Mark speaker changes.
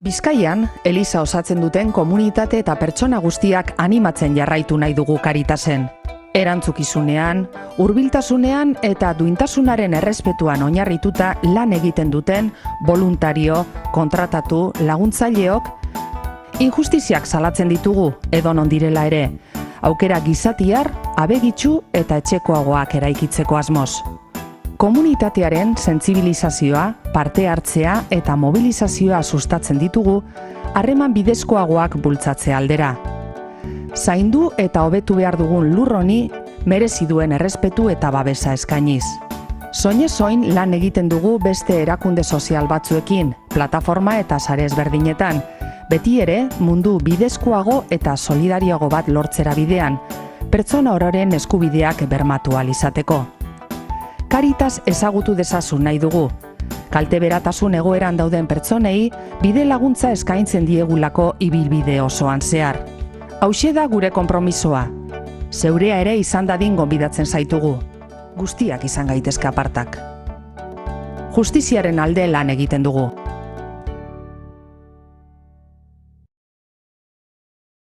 Speaker 1: Bizkaian, Eliza osatzen duten komunitate eta pertsona guztiak animatzen jarraitu nahi dugu Karitasen. Erantzukizunean, hurbiltasunean eta duintasunaren errespetuan oinarrituta lan egiten duten boluntario, kontratatu, laguntzaileok, injustiziak salatzen ditugu edonon direla ere, aukera gizatiar, abegitsu eta etxekoagoak eraikitzeko asmoz. Komunitatearen sentsibilizazioa, parte hartzea eta mobilizazioa sustatzen ditugu, harreman bidezkoagoak bultzatze aldera. Zaindu eta hobetu behar dugun lur honi merezi duen errespetu eta babesa eskainiz. Soin lan egiten dugu beste erakunde sozial batzuekin, plataforma eta sare ezberdinetan, beti ere mundu bidezkoago eta solidarioago bat lortzera bidean, pertsona ororen eskubideak bermatu ahal izateko. Karitas ezagutu dezazun nahi dugu. Kalte beratasun egoeran dauden pertsonei bide laguntza eskaintzen diegulako ibilbide osoan zehar. Hauxe da gure konpromisoa. Zeurea ere izan dadin gonbidatzen zaitugu. Guztiak izan gaitezke apartak. Justiziaren alde lan egiten dugu.